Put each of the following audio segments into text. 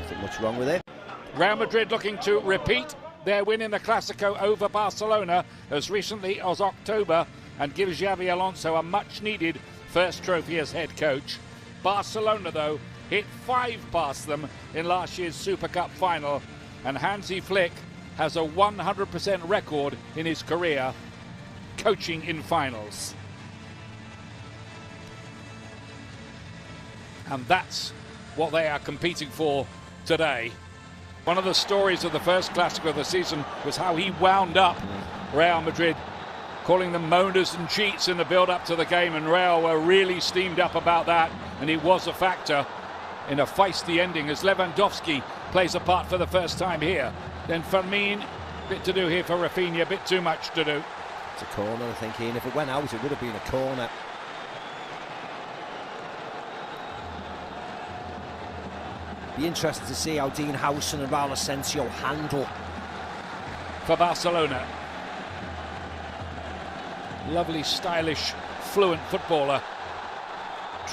Nothing much wrong with it. Real Madrid looking to repeat their win in the Clásico over Barcelona as recently as October and give Xabi Alonso a much-needed first trophy as head coach. Barcelona, though, hit 5 past them in last year's Super Cup final, and Hansi Flick has a 100% record in his career coaching in finals. And that's what they are competing for today. One of the stories of the first Clásico of the season was how he wound up Real Madrid, calling them moaners and cheats in the build-up to the game, and Real were really steamed up about that, and it was a factor in a feisty ending as Lewandowski plays a part for the first time here. Then Fermin, bit to do here for Rafinha, bit too much to do. It's a corner, I think, Ian. If it went out, it would have been a corner. Be interested to see how Dean Howson and Raul Asensio handle. For Barcelona. Lovely, stylish, fluent footballer.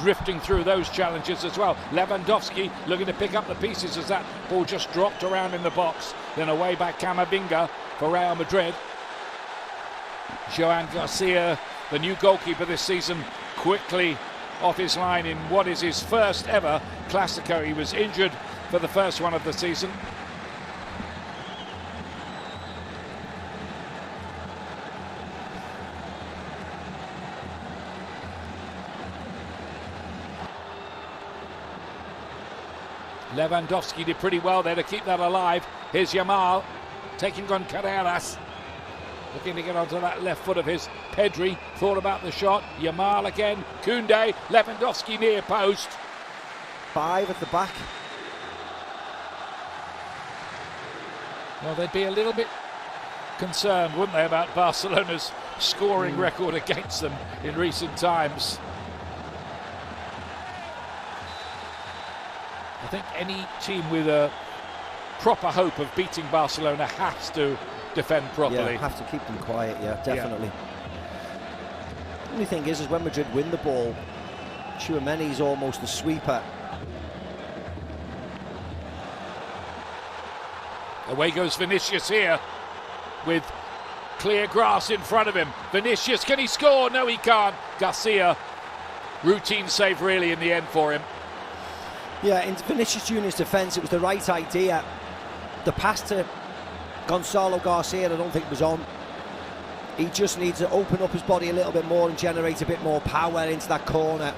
Drifting through those challenges as well. Lewandowski looking to pick up the pieces as that ball just dropped around in the box. Then away by Camavinga for Real Madrid. Joan Garcia, the new goalkeeper this season, quickly off his line in what is his first ever Clásico. He was injured for the first one of the season. Lewandowski did pretty well there to keep that alive. Here's Yamal taking on Carreras. Looking to get onto that left foot of his. Pedri thought about the shot. Yamal again. Koundé. Lewandowski near post. 5 at the back. Well, they'd be a little bit concerned, wouldn't they, about Barcelona's scoring record against them in recent times. I think any team with a proper hope of beating Barcelona has to defend properly. Yeah, have to keep them quiet, yeah, definitely. The only thing is when Madrid win the ball, Tchouaméni's almost a sweeper. Away goes Vinicius here with clear grass in front of him. Vinicius, can he score? No, he can't. Garcia, routine save really in the end for him. Yeah, in Vinicius Junior's defence, it was the right idea. The pass to Gonzalo Garcia, I don't think was on. He just needs to open up his body a little bit more and generate a bit more power into that corner.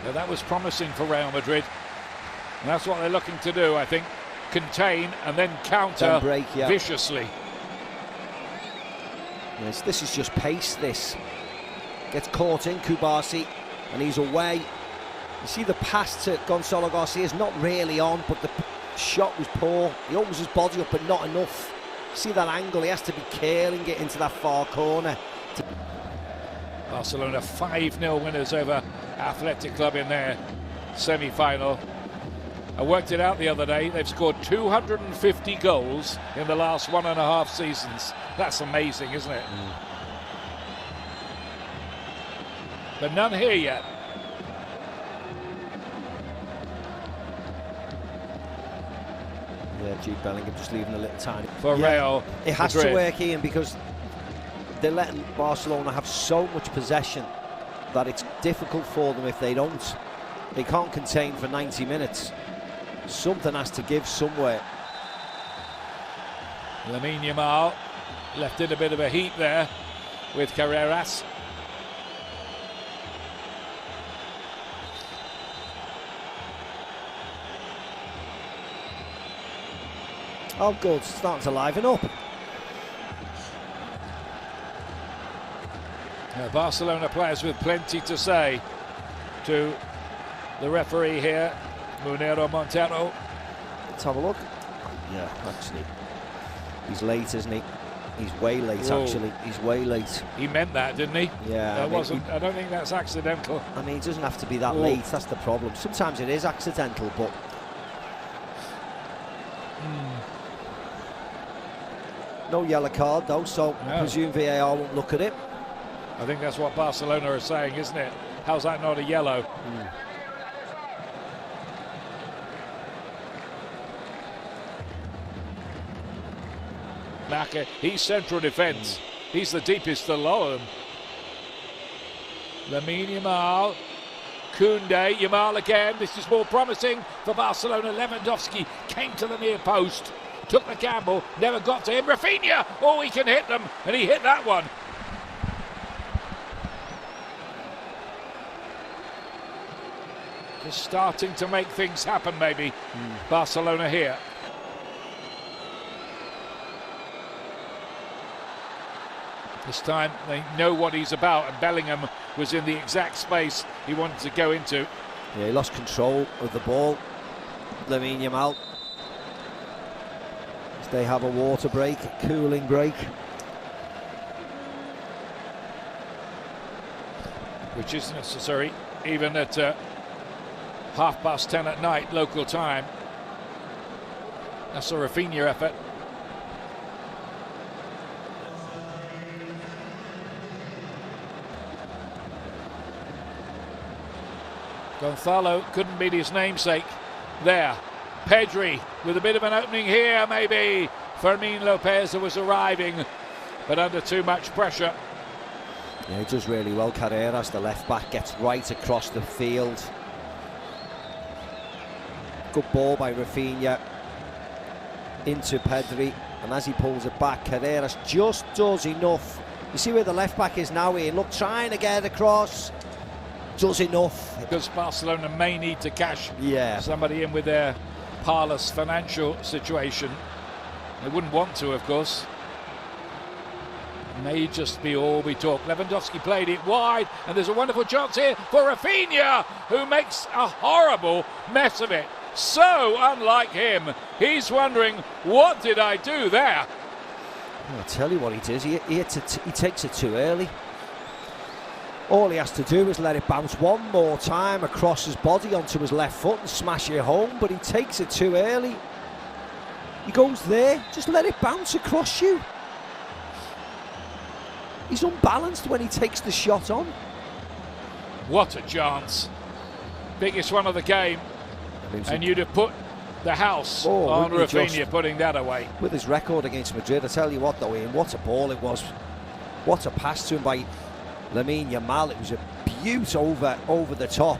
Now that was promising for Real Madrid. And that's what they're looking to do, I think. Contain and then counter break, yeah. Viciously. Yes, this is just pace, this. Gets caught in, Kubasi, and he's away. You see the pass to Gonzalo Garcia is not really on, but the shot was poor. He opens his body up, but not enough. See that angle, he has to be curling it into that far corner. Barcelona 5-0 winners over Athletic Club in their semi-final. I worked it out the other day. They've scored 250 goals in the last 1.5 seasons. That's amazing, isn't it? But none here yet. Yeah, Jude Bellingham just leaving a little tiny. For Real it has Madrid. to work, Ian, because they're letting Barcelona have so much possession that it's difficult for them if they don't. They can't contain for 90 minutes. Something has to give somewhere. Lamine Yamal left in a bit of a heat there with Carreras. Oh, good, starting to liven up. Barcelona players with plenty to say to the referee here, Munero Montero. Let's have a look. Yeah, actually, he's late, isn't he? He's way late, Whoa. actually. He's way late. He meant that, didn't he? Yeah. I don't think that's accidental. I mean, it doesn't have to be that late, that's the problem. Sometimes it is accidental, but... No yellow card, though, so I presume VAR won't look at it. I think that's what Barcelona are saying, isn't it? How's that not a yellow? Maka, he's central defence. He's the deepest below him. Lamine Yamal, Koundé, Yamal again. This is more promising for Barcelona. Lewandowski came to the near post, took the gamble, never got to him. Rafinha, oh, he can hit them, and he hit that one. Just starting to make things happen, maybe. Barcelona here. This time they know what he's about, and Bellingham was in the exact space he wanted to go into. Yeah, he lost control of the ball. Lamine Yamal. As they have a water break, cooling break. Which is necessary, even at 10:30 at night, local time. That's a Rafinha effort. Gonzalo couldn't beat his namesake there. Pedri with a bit of an opening here, maybe. Fermin Lopez was arriving, but under too much pressure. Yeah, he does really well. Carreras, the left back, gets right across the field. Good ball by Rafinha into Pedri, and as he pulls it back, Carreras just does enough. You see where the left back is now, Ian? Look, trying to get across. Does enough. Because Barcelona may need to cash somebody in with their parlous financial situation. They wouldn't want to, of course. May just be all we talk. Lewandowski played it wide, and there's a wonderful chance here for Rafinha, who makes a horrible mess of it. So unlike him, he's wondering, what did I do there? I'll tell you what he does. He takes it too early. All he has to do is let it bounce one more time across his body onto his left foot and smash it home, but he takes it too early. He goes there, just let it bounce across you. He's unbalanced when he takes the shot on. What a chance. Biggest one of the game. And you'd have put the house on Rafinha putting that away. With his record against Madrid, I tell you what though, Ian, what a ball it was. What a pass to him by Lamine Yamal. It was a beaut over the top.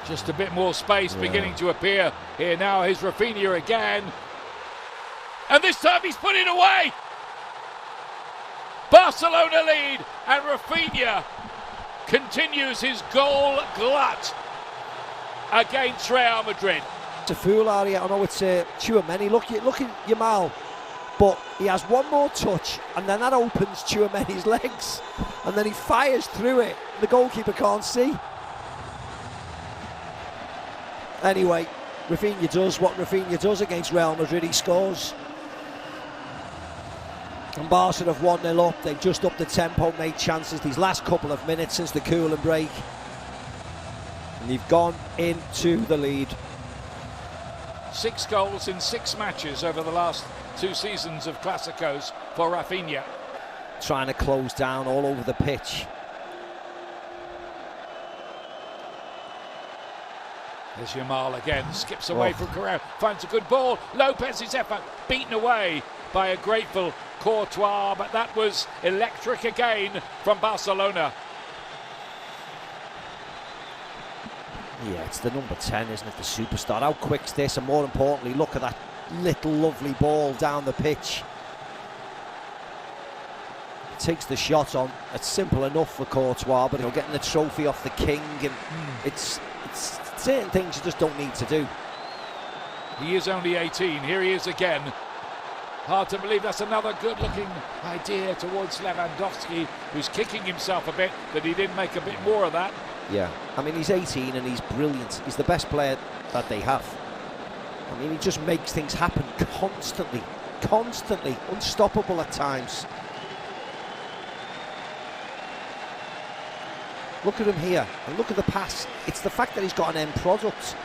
Just a bit more space beginning to appear here now. Here's Rafinha again. And this time he's put it away. Barcelona lead, and Rafinha continues his goal glut against Real Madrid. It's a fool area. I know it's Tchouaméni. Look at Yamal, but he has one more touch, and then that opens Tchouaméni's legs, and then he fires through it. The goalkeeper can't see. Anyway, Rafinha does what Rafinha does against Real Madrid. He scores. And Barca have 1-0 up. They've just upped the tempo, made chances these last couple of minutes since the cooling break. And they've gone into the lead. 6 goals in 6 matches over the last 2 seasons of Clásicos for Rafinha. Trying to close down all over the pitch. There's Yamal again, skips away from Carrera, finds a good ball. Lopez's effort beaten away by a grateful Courtois, but that was electric again from Barcelona. Yeah, it's the number 10, isn't it, the superstar. How quick's this? And more importantly, look at that little lovely ball down the pitch. He takes the shot on. It's simple enough for Courtois, but getting the trophy off the king, and it's certain things you just don't need to do. He is only 18. Here he is again. Hard to believe that's another good-looking idea towards Lewandowski, who's kicking himself a bit that he didn't make a bit more of that. Yeah, I mean, he's 18 and he's brilliant. He's the best player that they have. I mean, he just makes things happen constantly, unstoppable at times. Look at him here, and look at the pass. It's the fact that he's got an end product.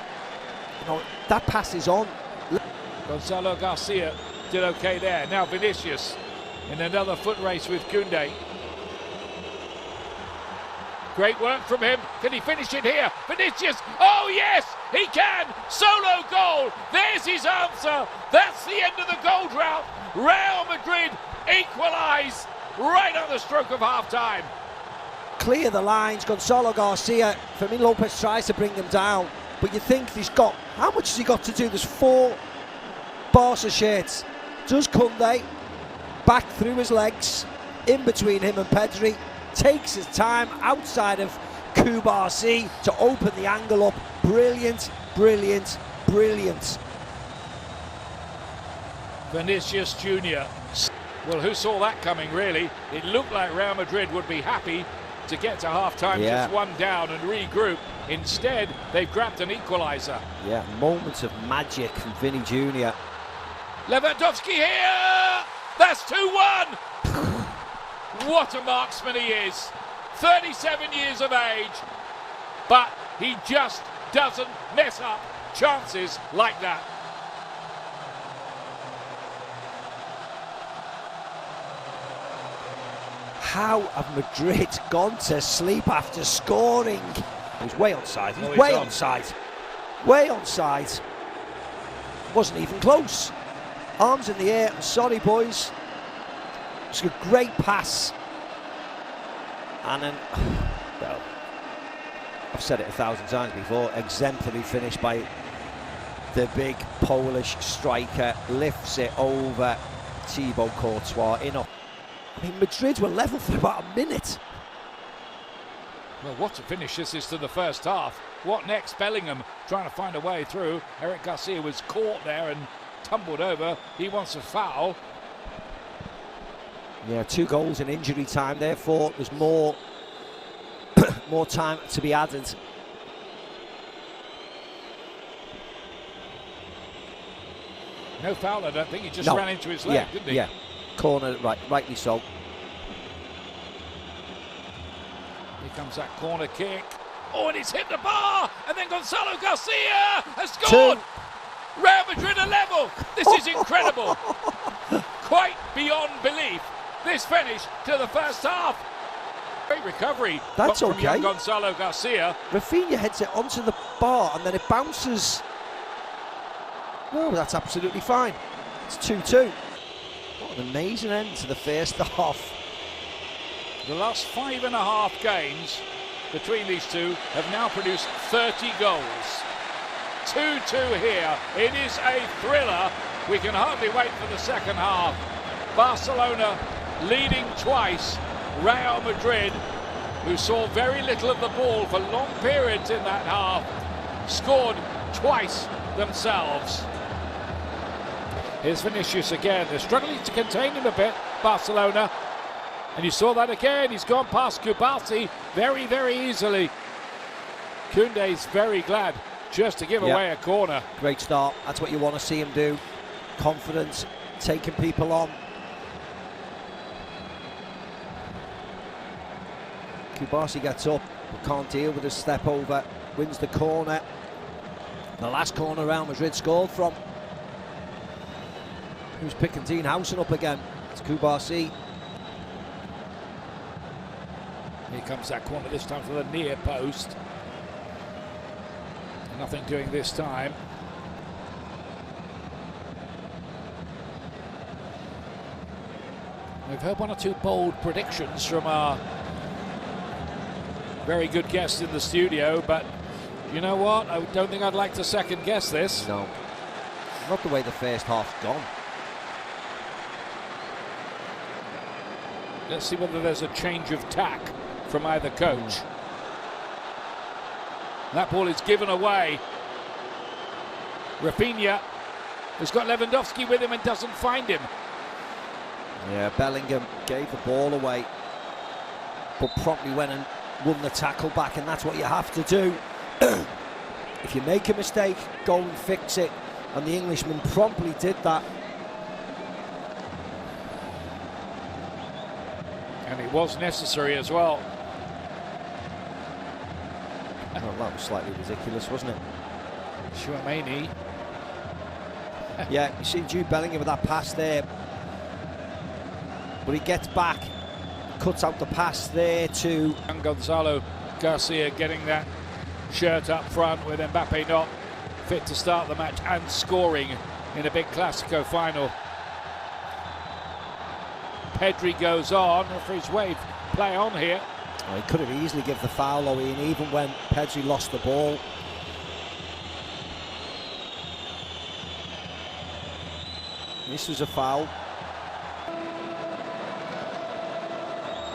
You know, that pass is on. Gonzalo Garcia did okay there. Now Vinicius in another foot race with Koundé. Great work from him. Can he finish it here? Vinicius. Oh, yes, he can. Solo goal. There's his answer. That's the end of the goal drought. Real Madrid equalise right on the stroke of half-time. Clear the lines. Gonzalo Garcia. Fermin Lopez tries to bring them down. But you think he's got... How much has he got to do? There's 4 Barca shirts. Does Koundé back through his legs, in between him and Pedri, takes his time outside of Kubarsi to open the angle up. Brilliant, brilliant, brilliant. Vinicius Junior. Well, who saw that coming, really? It looked like Real Madrid would be happy to get to half-time, just 1 down and regroup. Instead, they've grabbed an equaliser. Yeah, moments of magic from Vinny Junior. Lewandowski here! That's 2-1! What a marksman he is. 37 years of age, but he just doesn't mess up chances like that. How have Madrid gone to sleep after scoring? He's way onside. He's Well, way on. onside. Way onside. Wasn't even close. Arms in the air. I'm sorry, boys. It's a great pass. And then, well, I've said it 1,000 times before, exemplary finish by the big Polish striker. Lifts it over Thibaut Courtois. I mean, Madrid were level for about a minute. Well, what a finish this is to the first half. What next? Bellingham trying to find a way through. Eric Garcia was caught there and tumbled over. He wants a foul. Yeah, 2 goals in injury time, therefore there's more more time to be added. No foul, I don't think. He just ran into his leg, didn't he? Yeah, corner, rightly so. Here comes that corner kick. Oh, and it's hit the bar! And then Gonzalo Garcia has scored! 2. Real Madrid are level! This is incredible! Quite beyond belief, this finish to the first half. Great recovery. That's from okay. young Gonzalo Garcia. Rafinha heads it onto the bar and then it bounces. No, that's absolutely fine. It's 2-2. What an amazing end to the first half. The last 5.5 games between these two have now produced 30 goals. 2-2 here. It is a thriller. We can hardly wait for the second half. Barcelona leading twice. Real Madrid, who saw very little of the ball for long periods in that half, scored twice themselves. Here's Vinicius again. They're struggling to contain him a bit, Barcelona. And you saw that again. He's gone past Kubarsi very, very easily. Koundé's very glad just to give away a corner. Great start. That's what you want to see him do. Confidence, taking people on. Kubarsi gets up, but can't deal with his step over. Wins the corner. The last corner Real Madrid scored from. Who's picking Dean Howson up again? It's Kubarsi. Here comes that corner, this time for the near post. Nothing doing this time. We've heard 1 or 2 bold predictions from our very good guest in the studio, but you know what? I don't think I'd like to second guess this. No, not the way the first half's gone. Let's see whether there's a change of tack from either coach. That ball is given away. Rafinha has got Lewandowski with him and doesn't find him. Yeah, Bellingham gave the ball away, but promptly went and won the tackle back, and that's what you have to do. If you make a mistake, go and fix it, and the Englishman promptly did that. And it was necessary as well. Well, that was slightly ridiculous, wasn't it? Chouameni. Yeah, you see Jude Bellingham with that pass there, but he gets back, cuts out the pass there to And Gonzalo Garcia getting that shirt up front with Mbappe not fit to start the match and scoring in a big Clasico final. Pedri goes on, referee's wave, play on here. Oh, he could have easily given the foul away, and even when Pedri lost the ball. This was a foul.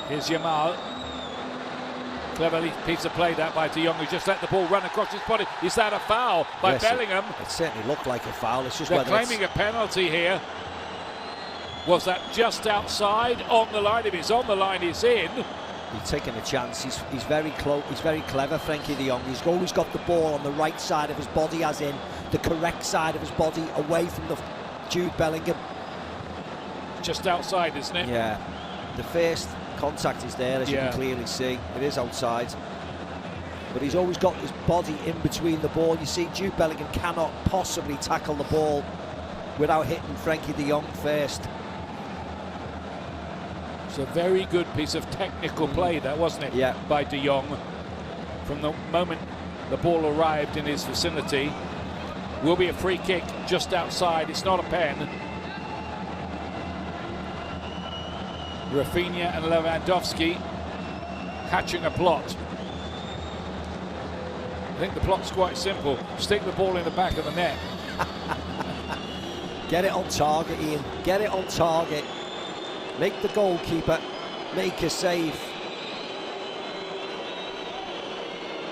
Here's Yamal. Cleverly piece of play that by De Jong, who just let the ball run across his body. Is that a foul by Bellingham? It certainly looked like a foul. It's just they're claiming a penalty here. Was that just outside, on the line? If it's on the line, it's in. He's taking a chance. He's very close. He's very clever, Frenkie de Jong. He's always got the ball on the right side of his body, as in the correct side of his body, away from the Jude Bellingham. Just outside, isn't it? Yeah. The first contact is there, as you can clearly see. It is outside. But he's always got his body in between the ball. You see, Jude Bellingham cannot possibly tackle the ball without hitting Frenkie de Jong first. It's a very good piece of technical play, that, wasn't it? Yeah. By De Jong. From the moment the ball arrived in his vicinity, will be a free kick just outside. It's not a pen. Rafinha and Lewandowski hatching a plot. I think the plot's quite simple. Stick the ball in the back of the net. Get it on target, Ian. Get it on target. Make the goalkeeper make a save.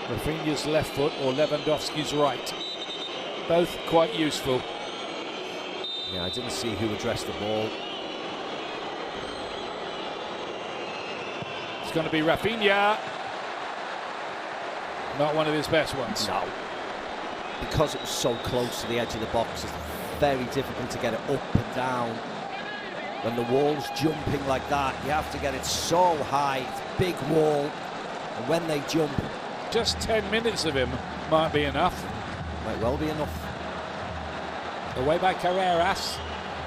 Rafinha's left foot or Lewandowski's right. Both quite useful. Yeah, I didn't see who addressed the ball. It's going to be Rafinha. Not one of his best ones. No. Because it was so close to the edge of the box, it's very difficult to get it up and down. When the wall's jumping like that, you have to get it so high. It's a big wall. And when they jump... Just 10 minutes of him might be enough. Might well be enough. Away by Carreras.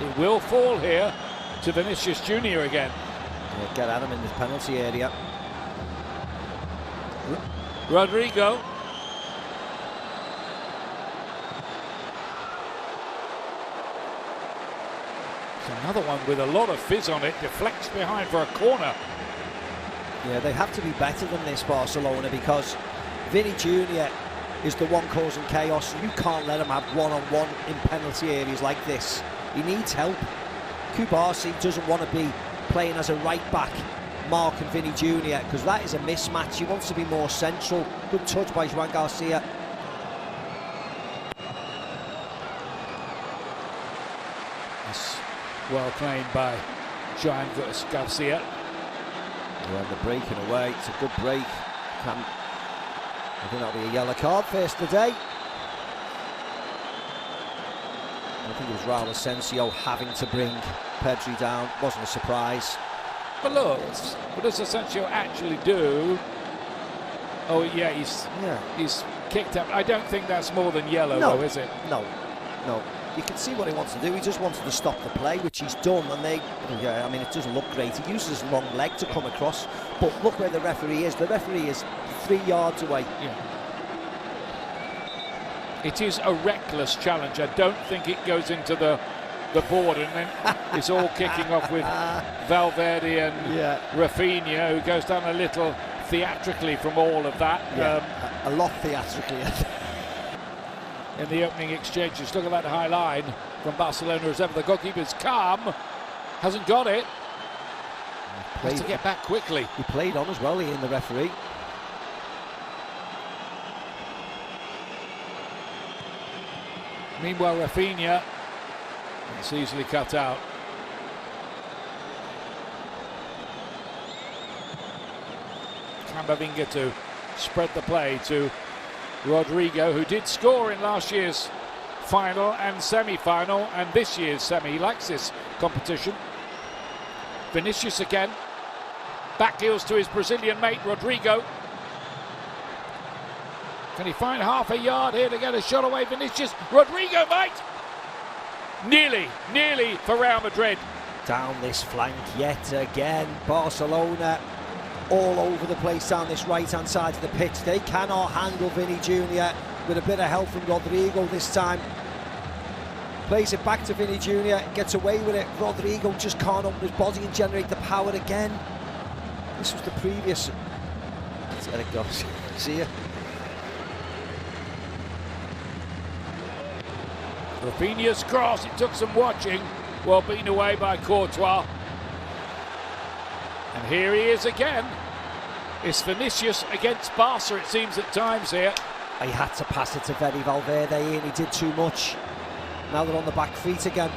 It will fall here to Vinicius Junior again. Yeah, get at him in this penalty area. Rodrigo. Another one with a lot of fizz on it, deflects behind for a corner. Yeah, they have to be better than this, Barcelona, because Vinny Junior is the one causing chaos. You can't let him have one-on-one in penalty areas like this. He needs help. Kubasi doesn't want to be playing as a right-back, marking Vinny Junior, because that is a mismatch. He wants to be more central. Good touch by Joan Garcia. Well claimed by Joan Garcia. Yeah, they're breaking away. It's a good break. I think that'll be a yellow card first today. I think it was Raul Asensio having to bring Pedri down. Wasn't a surprise. But look, what does Asensio actually do? Oh yeah, he's kicked up. I don't think that's more than yellow, though, is it? No. You can see what he wants to do. He just wanted to stop the play, which he's done. And I mean, it doesn't look great. He uses his long leg to come across. But look where the referee is. The referee is 3 yards away. Yeah. It is a reckless challenge. I don't think it goes into the board, and then it's all kicking off with Valverde and Rafinha, who goes down a little theatrically from all of that. Yeah, a lot theatrically. In the opening exchanges, look at that high line from Barcelona as ever. The goalkeeper's calm, hasn't got it. Has to get back quickly. He played on as well, Ian, the referee. Meanwhile, Rafinha, it's easily cut out. Camavinga to spread the play to Rodrigo, who did score in last year's final and semi-final and this year's semi. He likes this competition. Vinicius again. Back heels to his Brazilian mate, Rodrigo. Can he find half a yard here to get a shot away? Vinicius. Rodrigo might. Nearly for Real Madrid. Down this flank yet again. Barcelona all over the place down this right-hand side of the pitch. They cannot handle Vinny Jr. with a bit of help from Rodrigo this time. Plays it back to Vinny Jr., gets away with it. Rodrigo just can't open his body and generate the power again. This was the previous. There it goes. See ya. Rafinha's cross, it took some watching, well beaten away by Courtois. And here he is again. It's Vinicius against Barca, it seems at times here. He had to pass it to Fede Valverde and he did too much. Now they're on the back feet again.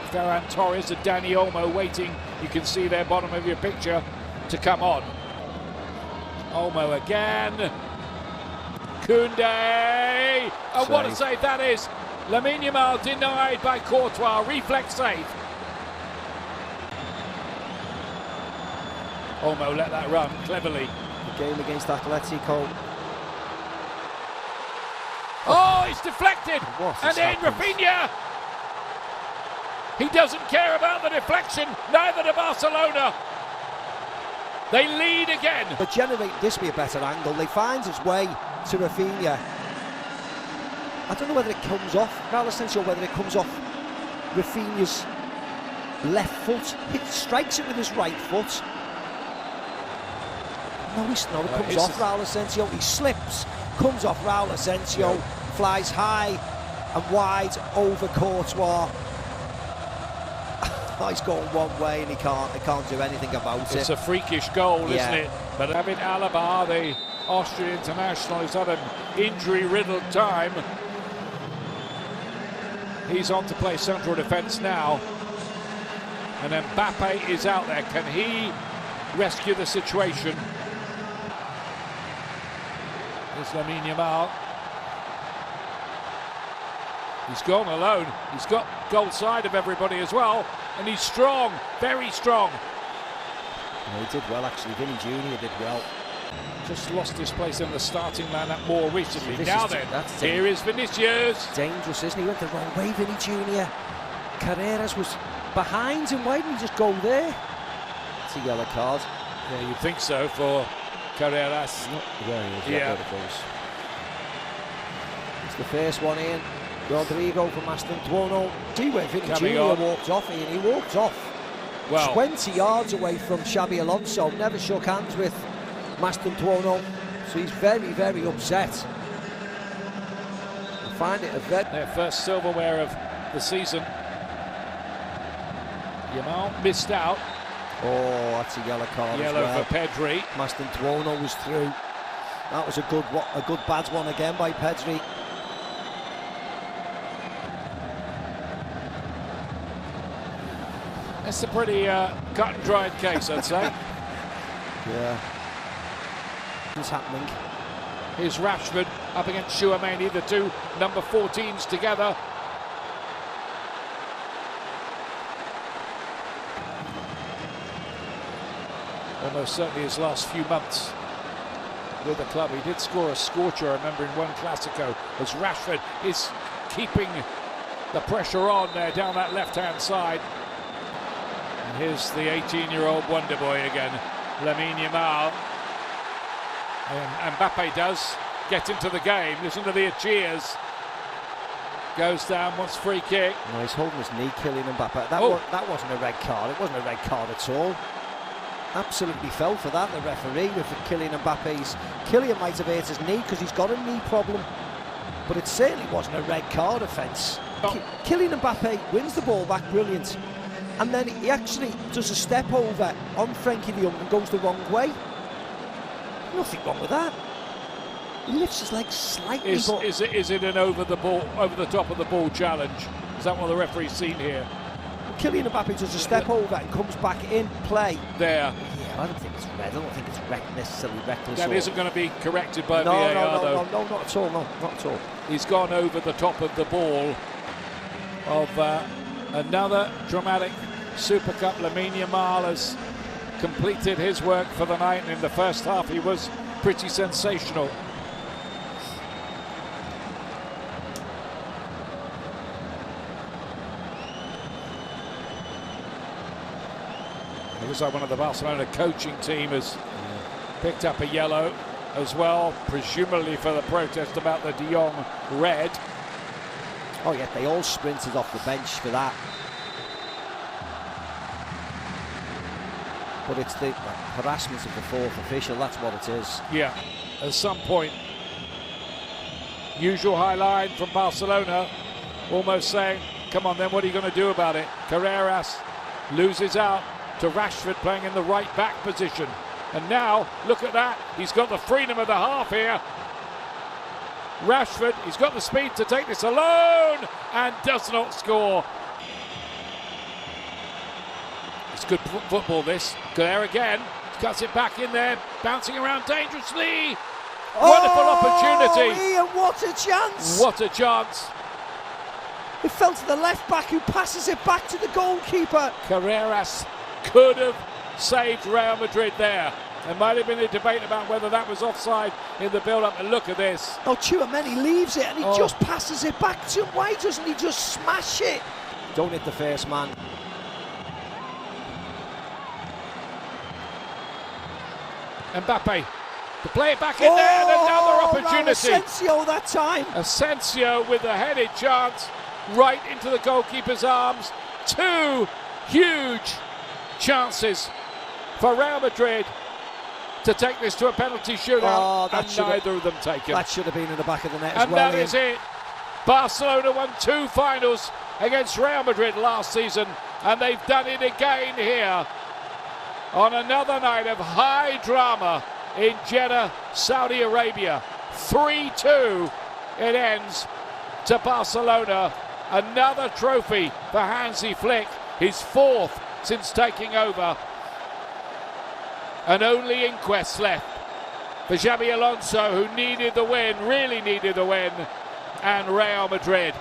Ferran Torres and Dani Olmo waiting, you can see their bottom of your picture, to come on. Olmo again. Koundé. And what a save that is. Lamine Yamal denied by Courtois. Reflex save. Olmo let that run cleverly. The game against Atletico. Oh, it's deflected. And in Rafinha. He doesn't care about the deflection. Neither do Barcelona. They lead again. But generate this be a better angle. They find his way to Rafinha. I don't know whether it comes off Raul Asensio, whether it comes off Rafinha's left foot. He strikes it with his right foot. No, it comes off Raul Asensio. He slips, comes off Raul Asensio, flies high and wide over Courtois. Oh, he's going one way and he can't do anything about it. It's a freakish goal, isn't it? But David Alaba, the Austrian international, who's had an injury-riddled time. He's on to play central defence now. And then Mbappe is out there. Can he rescue the situation? There's Lamine Yamal. He's gone alone. He's got goal side of everybody as well. And he's strong, very strong. Yeah, he did well actually. Vinny Jr. did well. Just lost his place in the starting lineup more recently. Now then, here is Vinicius. Dangerous, isn't he? Went the wrong way, Vinny Jr. Carreras was behind him. Why didn't he just go there? It's a yellow card. Yeah, you'd think so for Carreras. Yeah. It's the first one in. Rodrigo from Mastantuono. See where Vinny Jr. walked off, Ian. He walked off. Well, 20 yards away from Xabi Alonso. Never shook hands with Mastantuono. So he's very, very upset. I find it a very... Their first silverware of the season. Yamal missed out. Oh, that's a yellow card. Yellow for Pedri. Mastantuono was through. That was a good bad one again by Pedri. It's a pretty cut and dried case, I'd say. Yeah. What's happening? Here's Rashford up against Tchouaméni, the two number 14s together. Almost certainly his last few months with the club. He did score a scorcher, I remember, in one Clasico, as Rashford is keeping the pressure on there down that left-hand side. And here's the 18-year-old wonder boy again, Lamine Yamal. And Mbappe does get into the game. Listen to the cheers. Goes down, wants free kick. No, he's holding his knee, Kylian Mbappe. That wasn't a red card. It wasn't a red card at all. Absolutely fell for that, the referee, with Kylian Mbappe's. Kylian might have hurt his knee because he's got a knee problem, but it certainly wasn't a red card offence. Kylian Mbappe wins the ball back, brilliant. And then he actually does a step over on Frenkie de Jong and goes the wrong way. Nothing wrong with that. He lifts his legs slightly. Is it an over the top of the ball challenge? Is that what the referee's seen here? Kylian Mbappe does a step over and comes back in play. There. Yeah, I don't think it's red. I don't think it's necessarily reckless. That isn't going to be corrected by VAR, though. No, not at all. No, not at all. He's gone over the top of the ball of another dramatic Super Cup. Lamine Yamal has completed his work for the night, and in the first half he was pretty sensational. It was like one of the Barcelona coaching team has picked up a yellow as well, presumably for the protest about the De Jong red. Oh yeah, they all sprinted off the bench for that. But it's the harassment of the fourth official, that's what it is. Yeah, at some point, usual high line from Barcelona, almost saying, come on then, what are you going to do about it? Carreras loses out to Rashford playing in the right back position. And now, look at that, he's got the freedom of the half here. Rashford, he's got the speed to take this alone and does not score. It's good football, this. There again, cuts it back in there, bouncing around dangerously. Wonderful opportunity. Ian, what a chance! What a chance. It fell to the left back who passes it back to the goalkeeper. Carreras could have saved Real Madrid there. There might have been a debate about whether that was offside in the build-up, and look at this. Oh, Tchouaméni leaves it and he just passes it back to him. Why doesn't he just smash it? Don't hit the first man. Mbappe to play it back in there, and another opportunity. Asensio that time. Asensio with a headed chance right into the goalkeeper's arms. Two huge chances for Real Madrid to take this to a penalty shootout, and neither of them taken. That should have been in the back of the net as and well. That is it. Barcelona won 2 finals against Real Madrid last season, and they've done it again here on another night of high drama in Jeddah, Saudi Arabia. 3-2 it ends to Barcelona. Another trophy for Hansi Flick, his 4th since taking over. And only inquests left for Xabi Alonso, who needed the win, really needed the win, and Real Madrid.